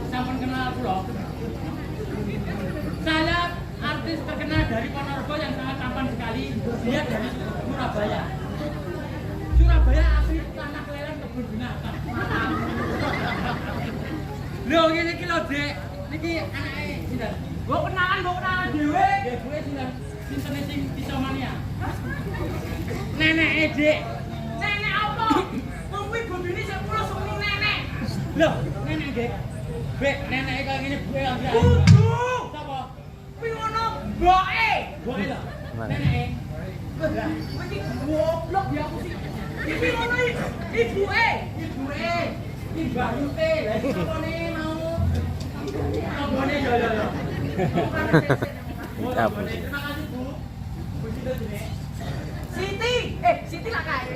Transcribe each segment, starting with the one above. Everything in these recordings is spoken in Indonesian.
Sampai kenal aku loh. Saya artis terkenal dari Ponorogo yang sangat tampan sekali. Dia dari Surabaya. Surabaya asli tanah keliling kebun binatang. Loh ini lho Dek. Niki anake sinten? Mbok kenalan dhewe. Dhewe sinten? Sinten sing Tisomania? Neneke Dek. Nenek apa? Wong kuwi bondone sing mulus muni nenek. Loh, nenek Dek. Bek, neneke kaya ngene buke lagi. Kudu. Sapa? Kuwi ngono, mboke. Mboke lho. Neneke. Lah, kowe iki goblok ya aku sih. Iki ngono iki ibuke. Iki bayute. Lah iki sapane mau. Sapane ya. Apa? Terima kasih, Bu. Bu jenenge. Siti. Siti lah kae.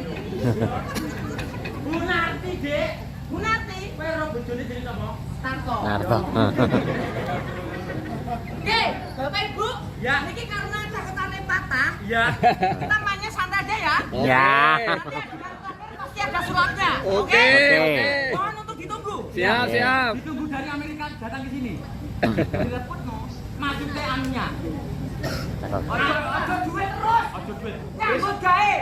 Bu Narti, Dek. Bu Narti, kowe ora bojone jenenge sapa? Narto. Oke, Bapak Ibu. Ya. Niki karena caketane patah. Ya. Kita mainnya santai aja ya. Ya. Pasti ada suratnya. Oke. Mohon untuk ditunggu. Siap. Ditunggu dari Amerika datang ke sini. Direpot no. Maju teh anunya. Ojo duit terus. Ojo duit. Nyambut gawe.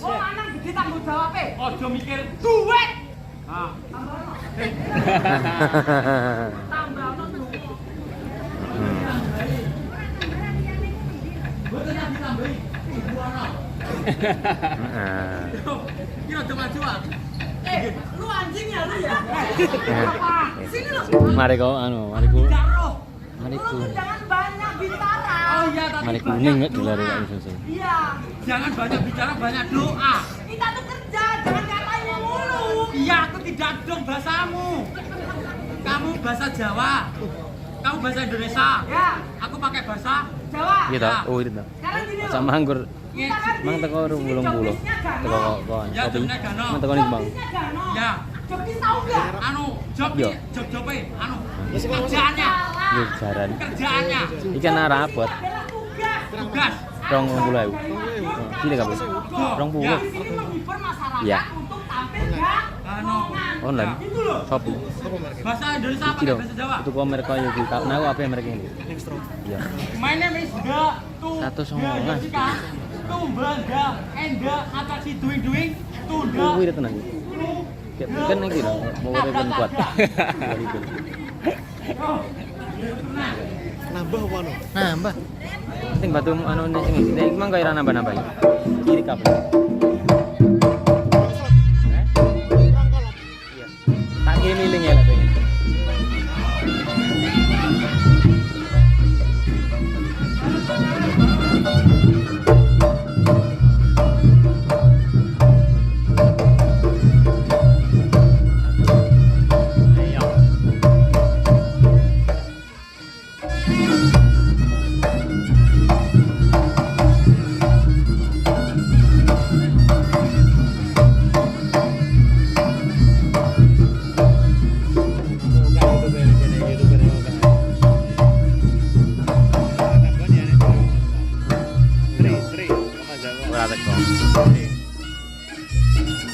Oh, lanang gede tanggung jawabe. Ojo mikir duit. Ah. Tambah ono dulu. Boten ditambahi. Ibu ana. Iki rada majuan. Lu anjing ya lu ya. Sini lu. Mari kau mari ku. Jangan banyak bicara. Oh iya tadi. Mari kuning enggak dilari kok susu. Iya. Jangan banyak bicara, banyak doa. Kita tuh kerja, jangan ngatain mulu. Iya, aku tidak dong bahasamu. Kamu bahasa Jawa. Kamu bahasa Indonesia. Ya. Aku pakai bahasa Jawa. Gitu. Oh, itu. Sekarang gini loh. Sama anggur. Mang teko 20. Teko kok. Ya, jobnya Gano. Mang teko nih, Bang. Ya. Jobnya tahu enggak? Job-jobe, kerjaannya. Yo jaran. Kerjaannya. Ikan rapot. Tugas. 20.000. Sini kabeh. 20. Ya, di sini menghibur masyarakat Ya. untuk tampil ganonan. Online. Itu loh. Shop. Bahasa Indonesia apa Kilo. bahasa Jawa? Itu kok mereka yo di nah apa mereka ini? Iya. My name is the to 119. Jessica. Tumbaga enda atraksi doing to the. Oh, itu tenang. Kan iki lho, mau ben kuat. Nambah apa no? Nambah. Sing batu anu sing iki mang kaya nambah-nambah. Kiri kabeh. Iya. Tak keliling ya lah pengen.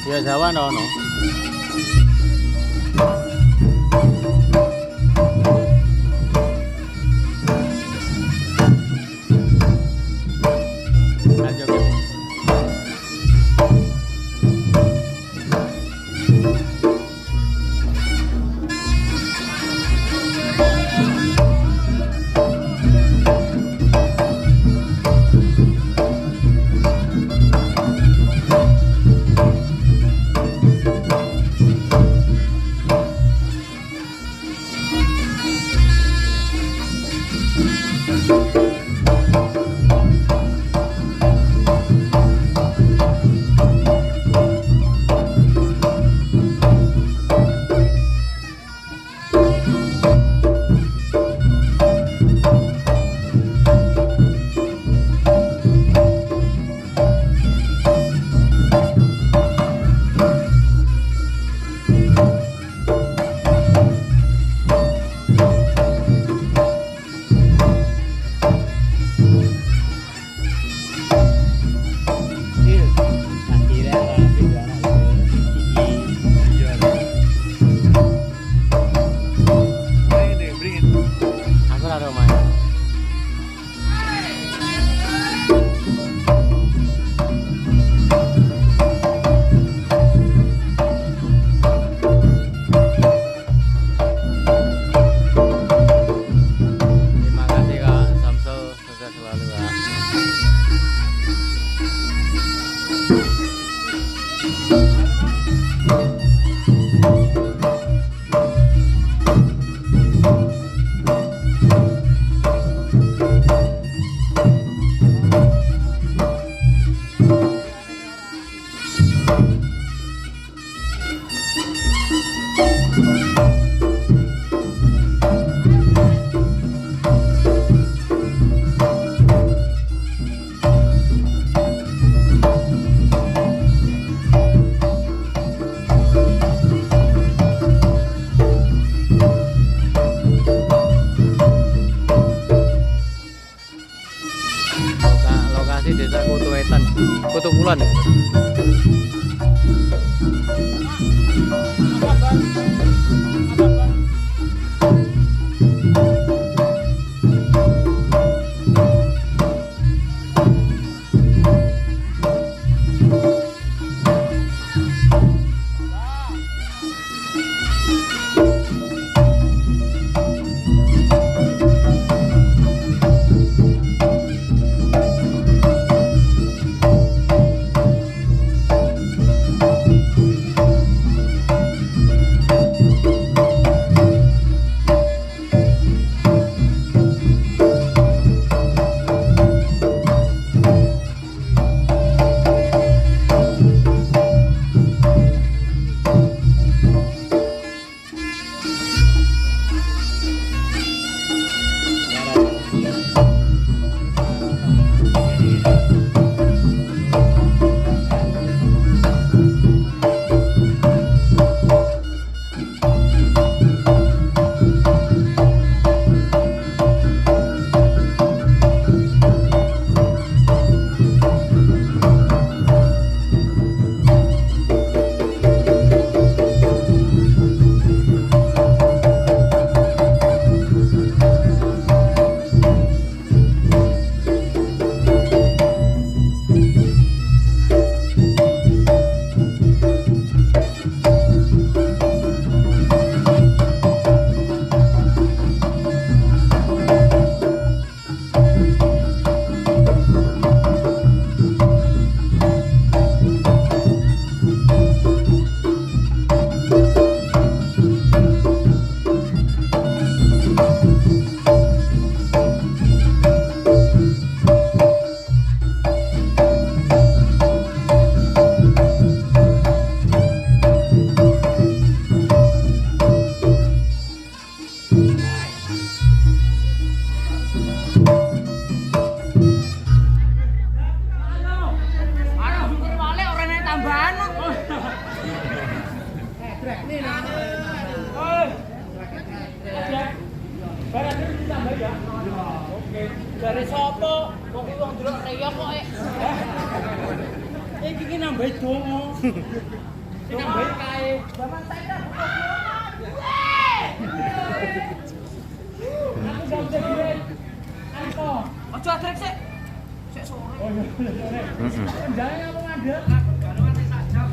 Ya Jawa no. Kutub Kulon. Dari sopo? Kok wong delok reya kok iki nambahi donga. Nambahi kae. Zaman saya aku gak bisa duit. Anto. Ojo adrek sik. Sik sore. Oh iya. Kendane apa ngadeg? Garongan sak jam.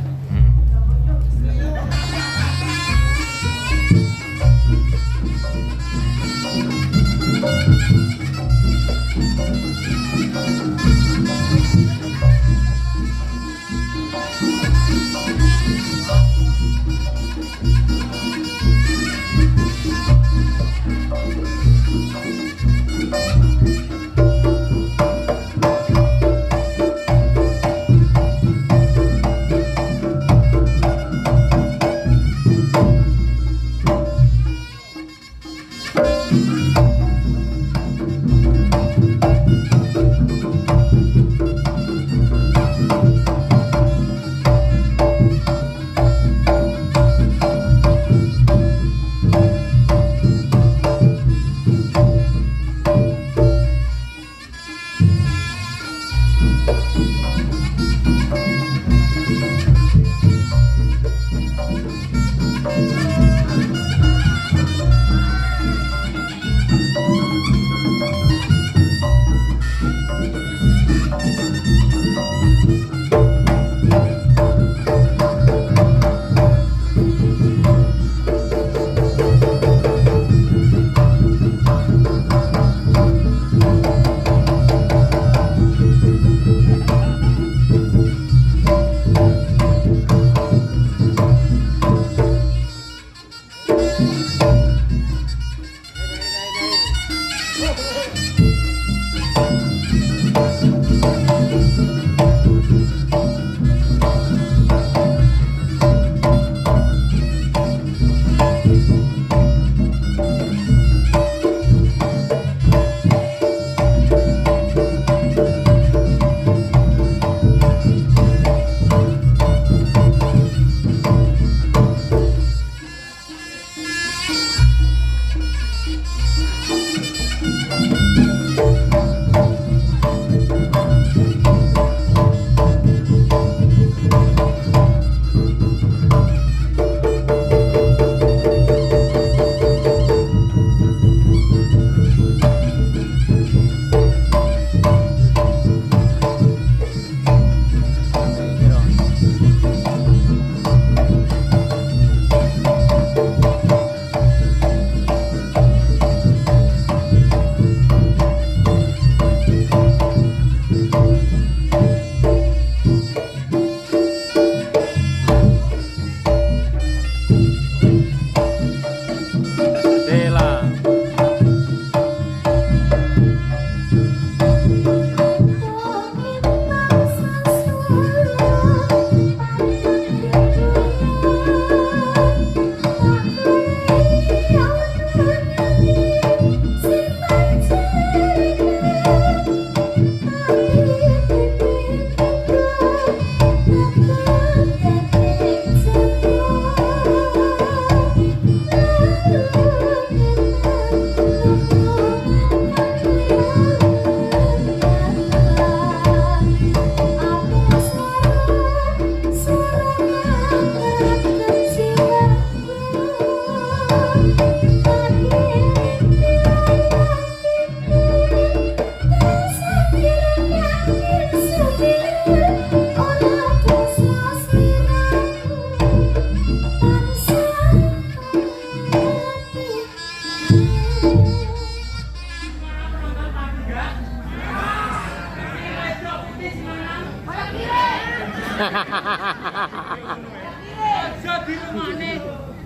Aja di rumahne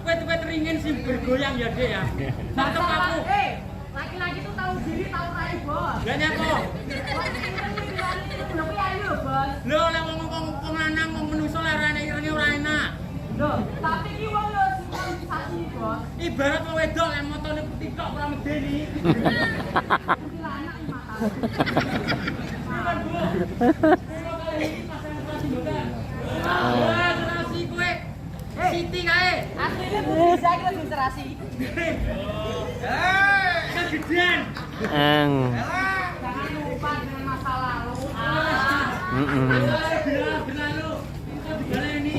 wet-wet ringin sing bergoyang ya, Dek ya. Tetep aku. Laki-laki tuh tahu diri, tahu rai, Bos. Lah nyapa? Ayo, Bos. Lho lek wong lanang wong menungso larane irenge ora enak. Loh, tapi ki wong yo sinkronisasi, Bos. Ibarat wong wedok lek motone putih tok ora medeni. Gila anak iki mata. Bukan, Bu. Wah, terasi kowe. Siti kae. Asline budi saya kira diserasi. Kegedean. Eng. Jangan lupa dengan masa lalu. Berlalu. Dibaleni.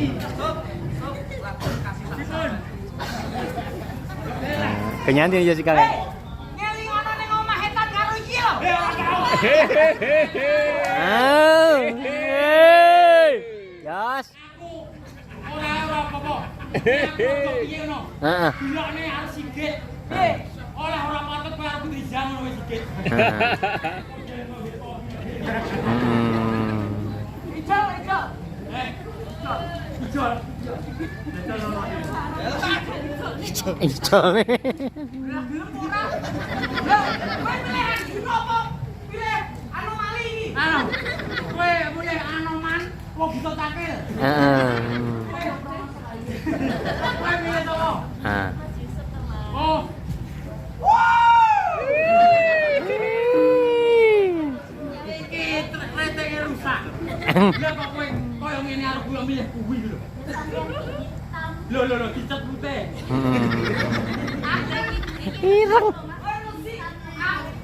Sipun. Kenyanti Jessica. Ngeling ana ning omah etan karo iki lho. Oh. Hey. Yas. Ora apa-apa. Piye ngono? Heeh. Dilokne arep sigit. Oleh ora patut kowe arep putri jamu wis sigit. Ijo. Ijol. Ijo. Gelem ora. Lho, kowe pilihan dino apa? Pilih anomali iki. Anu, kowe mulih anoman wong bisa takil. Heeh. Kowe milih sapa? Ah. Oh, iki retenge rusak. Lah kok kowe koyo ngene arep kula milih kuwi lho. Lho, dicet putih. Ireng.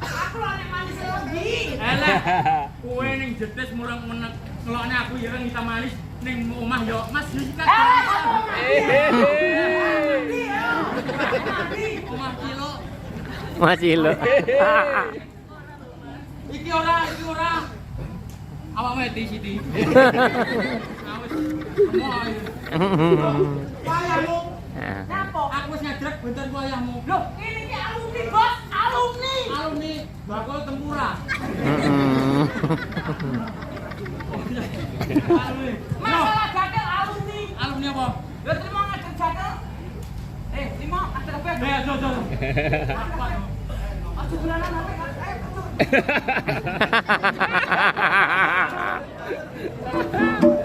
Aku lho nek manis lagi. Eleh, kowe ning jetis murang menek ngelokne aku ireng hitam manis ning omah yo Mas Jessica. Omah kilo. Masih lo. Iki ora. Awakmu di sini. Awes. Wayahmu. Napa? Aku wis ngedrek benten wayahmu. Loh, ini ki alumni, Bos. Alumni. Alumni bakul tempura. Alumni. Masalah gagal alumni. Alumni apa? Lho terima ngajar gagal. Terima ngajar apa? Jo. Aja bulanan apa?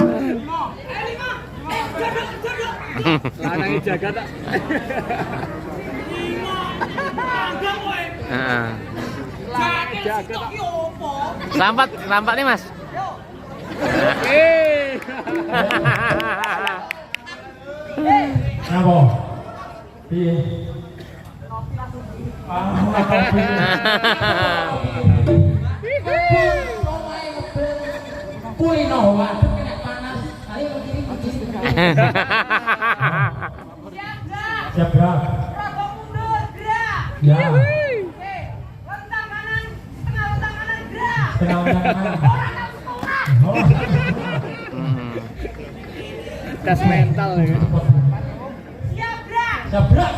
Lima. Lima. Jaga. Lanang jaga tak. Lima. Anggang kowe. Heeh. Jaga tak ki opo? Lampat nih, Mas. Yo. Apa? Piye? Kuwi no, waduh kena panas. Ayo begini. Siap gerak. Rada mundur, gerak. Ya. Lentang kanan, setengah lentang kanan, gerak. Setengah kanan. Orang kamu setengah. Oh. Tes mental ya. Siap, gerak. Siap gerak.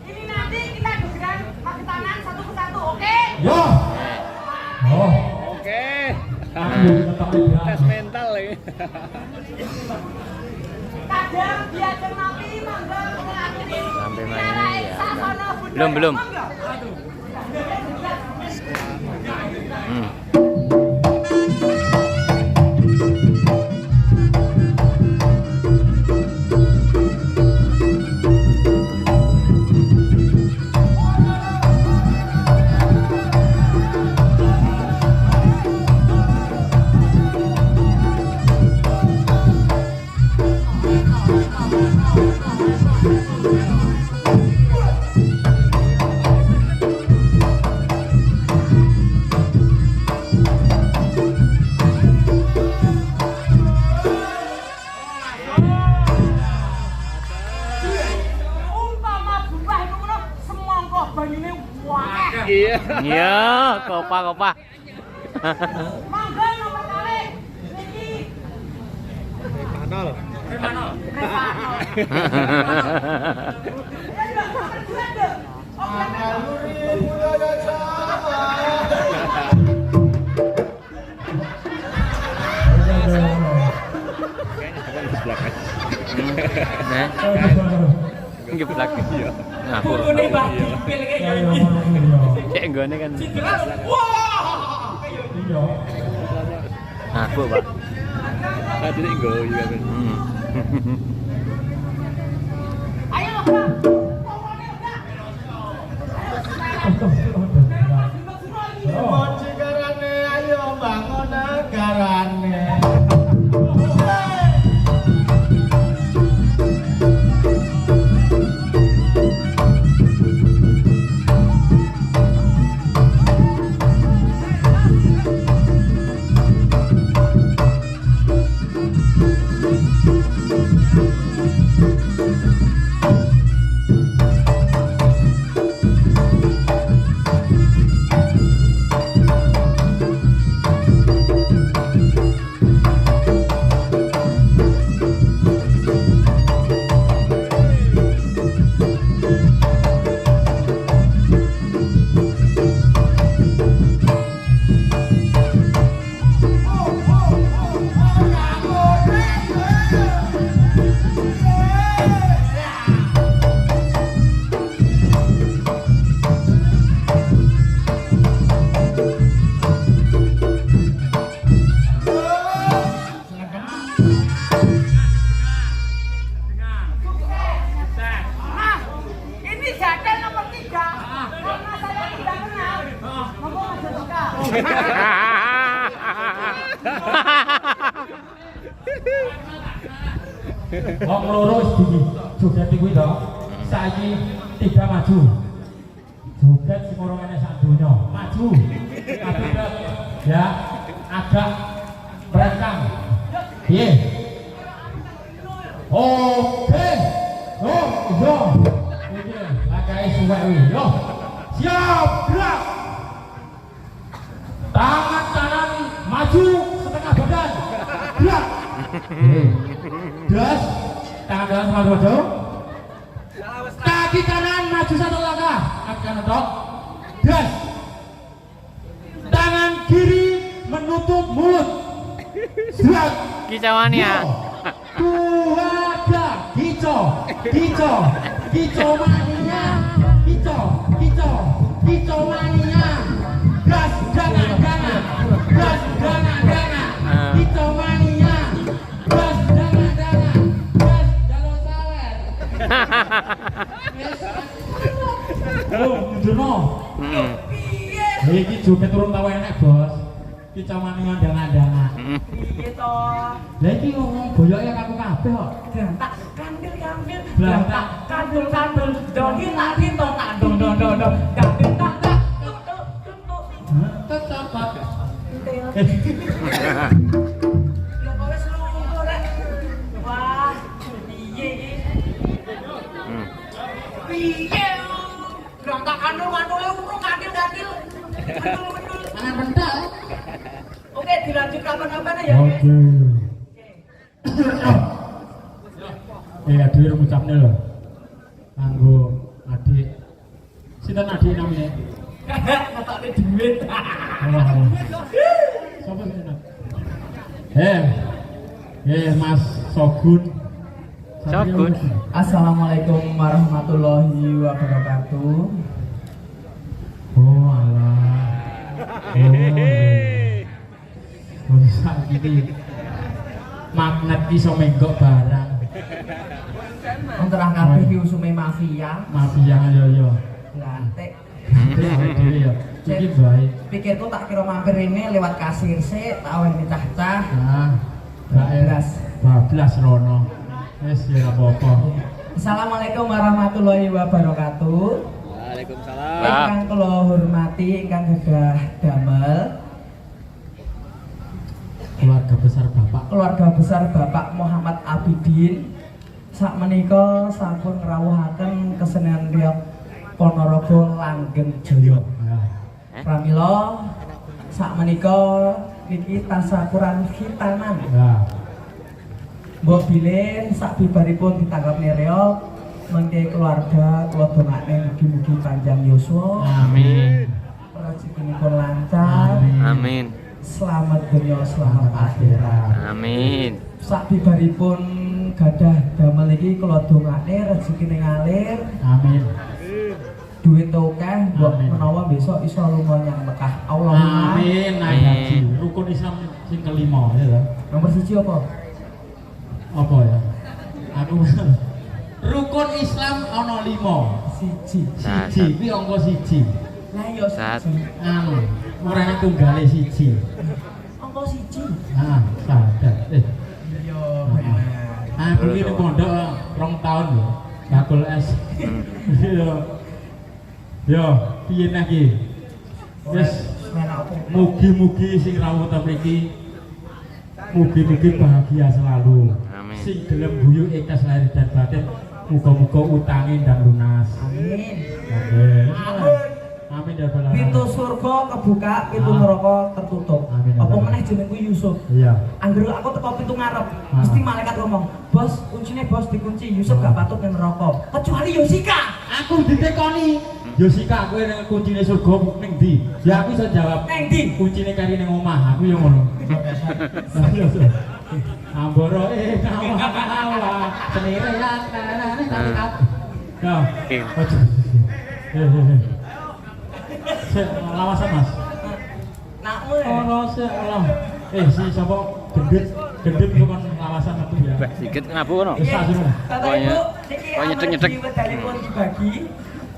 Ini nanti kita gesekan pakai tangan satu persatu, oke? Yo. Oh. Oke. Tes mental lagi. Kadang diajak napi, mangga ngelakuin. Sampai main Cara ini ya, eksasono budaya. Belum. Mangga. Umpama buah itu ngono, semangka banyune wae. Iya, kopa. Mangga nomor kali. Niki Remanol. Revano. Nah, geblak. Nah, Bu. Bukune bagi pil kayak Kayak gini. ngono kuwi yo. Cek nggone kan. Jelas. Wah. Iya. Nah, Bu, Pak. Tadi nek nggo juga kan. Ayo, Pak. Majikarane ayo bangun negarane. Nah, ini jadwal nomor 3. Karena saya tidak kenal. Ngomong aja suka. Wong loro iki joget kuwi to. Saiki tidak maju. Joget sing ora enek sak donya. Maju. Agak ya agak berekang. Piye? Oke. Oh, yo. Iki lagae suwek kuwi. Yo. Siap, gerak. Tangan kanan maju setengah badan. Gerak. Das, tangan kanan maju maju. Kaki kanan maju satu langkah. Kaki kanan tok. Das. Tangan kiri menutup mulut. Gerak. Kicauan ya. Tuada, kicau, kicau, kicau mania, kicau, kicau, kicau mania. Gas, jangan, jangan. Gas, jangan, jangan. Kicau mania. Gas, jangan, jangan. Gas, jalur sawer. Oh, nunjukno. Iki joget turun tawa enek, Bos. Kicau mania ndang-ndangan. Piye to? Lah iki ngomong boyoke kaku kabeh kok. Gantak kandil kandil. Gantak kandil kandil. Doni tak dito tak dong dong dong dong. Kandil tak tak. Tuk tuk tuk tuk. Tetep. Lah kok wis lunga rek. Wah, piye iki? Piye? Gantak kandil kandil urung kandil kandil. Kandil. Mangan pentak. Oke, dilanjut kapan-kapan ya, guys. Oke. Adik ngucapne lho. Kanggo adik. Sinten adik namanya? Ngetokne duit. Sopo sinten? Mas Sogun. Sogun. Assalamualaikum warahmatullahi wabarakatuh. Oh alah. Bisa gini. Magnet iso menggok barang. Terang kabeh ki usume mafia. Mafia yo. Lantek. Dhewe ya. Iki bae. Pikirku tak kira mampir ini lewat kasir sik, tak aweh cah-cah. Nah, bablas rono. Wis ya apa-apa. Assalamualaikum warahmatullahi wabarakatuh. Waalaikumsalam. Ingkang kula hormati ingkang gadah damel keluarga besar Bapak Muhammad Abidin sakmenika sampun ngrawuhaken kesenian riok Ponorogo Langgeng Jaya. Pramila sakmenika niki tasyakuran khitanan. Mbok bilih sabibaripun ditanggapne reok mengke keluarga kula dongakne mugi-mugi panjang yuswa. Amin. Rezekinipun lancar. Amin. Selamat dunia, selamat akhirat. Amin. Sabibaripun gadah damel iki kula dongakne rezekine ngalir. Amin. Duit akeh mbok Amin. menawa besok iso lunga nyang Mekah. Allahumma Amin. Naik haji. Rukun Islam sing kelima ya ta. Nomor 1 apa? Apa ya? Aku rukun Islam ana 5. Siji. Siji kuwi angka 1. Lah yo Satu. siji. Anu, ora ana tunggale 1. Angka siji. Ah, sadar. Iya, Aku iki ning pondok 2 tahun lho. Bakul es. Yo. Yo, piye lagi? Wis mugi-mugi sing rawuh ta mriki mugi-mugi bahagia selalu. Amin. Sing gelem guyu ikhlas lahir dan batin, muga-muga utange ndang lunas. Amin. Amin. Amin. Amin ya Bala. Pintu surga kebuka, pintu neraka tertutup. Amin, ya Apa Allah. meneh jenengku Yusuf? Iya. Angger aku teko pintu ngarep, mesti malaikat ngomong, "Bos, kuncine bos dikunci, Yusuf gak patut nang neraka." Kecuali Yosika. Aku ditekoni. Yosika kowe nang kuncine surga ning ndi? Ya aku iso jawab. Neng ndi? Kuncine kari ning omah, aku yo ngono. Amboro kawa senire lan nanane aku. Ya. Ojo. Lawasan Mas. Nakmu. Ono sik Allah. Si sapa gendut ku kon lawasan aku ya. Mbak sikit ngapu kono. Wis sak sini. Bapak Pokoknya- Ibu, niki pokoknya nyedek-nyedek. wedalipun dibagi.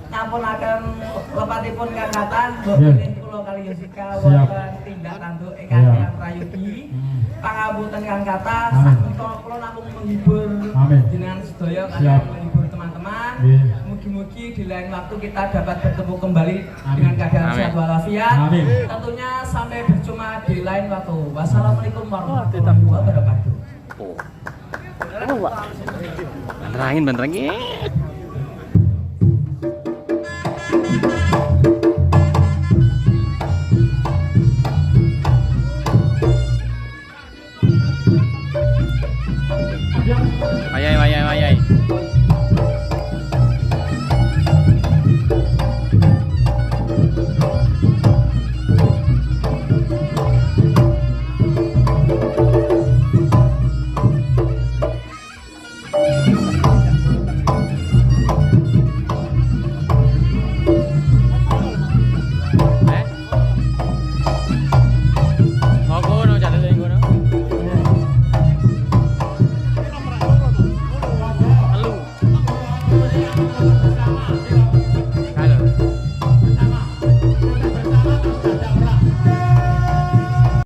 Nyampunaken lepatipun kangkatan, Mbok Iya. pilih kula kali Yosika Siap. wonten tindak tanduk ingkang Iya. Hyang Prayudi. Pangapunten kangkatan, Amin. sakmenika kula namung menghibur Amin. jenengan sedaya Siap. kalian menghibur teman-teman. Iya. Mugi-mugi di lain waktu kita dapat bertemu kembali Amin. dengan keadaan Amin. sehat walafiat. Amin. Tentunya sampai berjumpa di lain waktu. Wassalamualaikum warahmatullahi wabarakatuh. Oh. Banterangin.